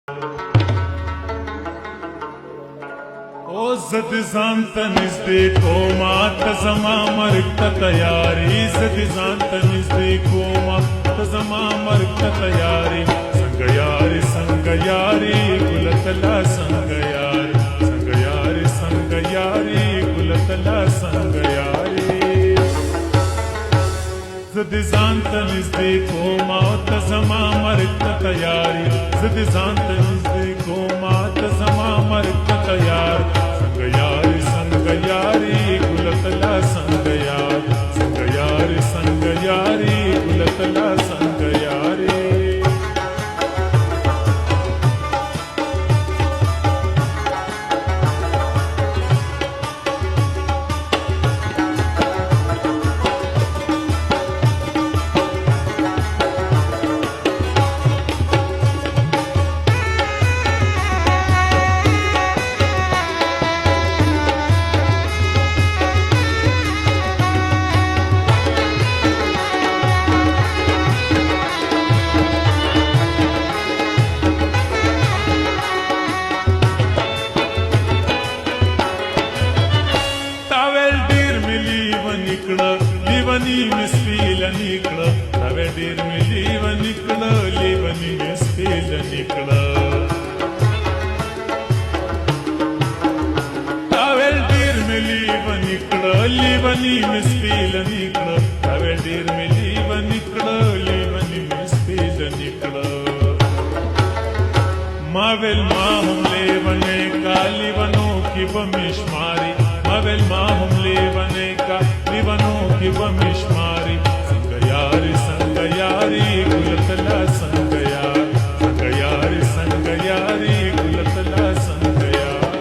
O zadizantanis deko mata zama markta tayari zadizantanis deko mata zama markta tayari sangayari sangayari gulatala sangayari sangayari sangayari gulatala sangayari zadizantanis deko mata zama markta tayari zadizantanis deko mata zama markta tayari sangayari sangayari gulatala sangayari sangayari sangayari gulatala sangayari लिवनी मिस्पील निकळ तवे deer मी live निकळ लिवनी मिस्पील निकळ तवे deer मी live निकळ लिवनी मिस्पील निकळ तवे deer मी live निकळ लिवनी मिस्पील निकळ Marvel माहुम लेवने का लिवनो की बमिशमारी Marvel माहुम लेवने का लिवनो की बमिशमारी संगयारी संगयारी गुलतला संगयारी संगयारी संगयारी गुलतला संगयारी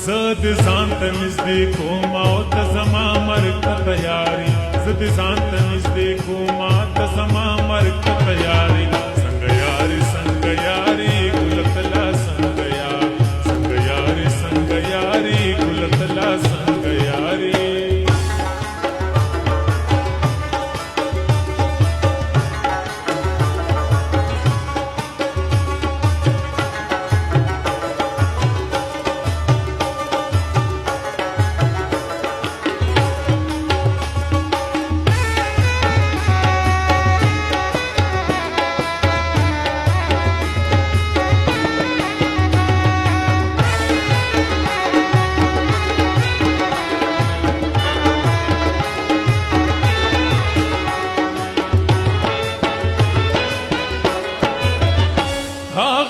zad zantanis deko mauta zama marka tayari zad zantanis deko mauta zama marka tayari sangayari sangayari gulatala sangayari sangayari sangayari gulatala sangayari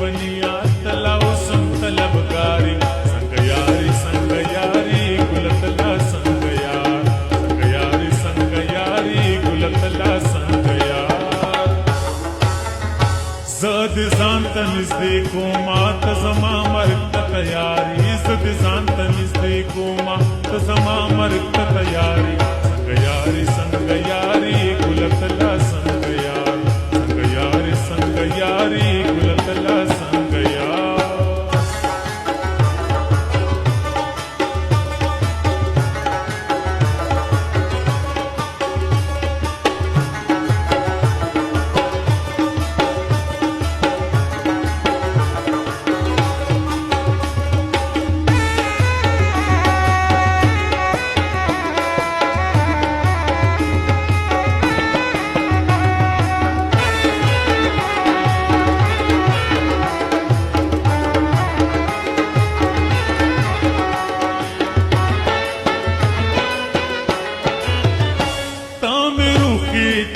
बनिया तलाव संतलब गारी संगयारी संगयारी गुलतला संगयार संगयारी संगयारी गुलतला संगयार zad zantanis deko mata zama markta tayari zad zantanis deko mata zama markta tayari संगयारी संगयारी गुलतला संगयार संगयारी संगयारी गुलतला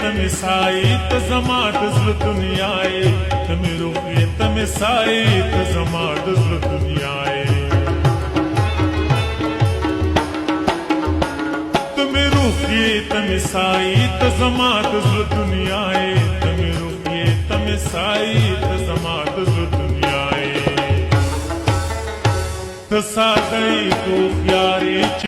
तमे साई त जमा दज़ल दुनियाए तमे रोके तमे साई त जमा दज़ल दुनियाए तमे रोके तमे साई त जमा दज़ल दुनियाए तमे रोके तमे साई त जमा तसा दै तो प्यारे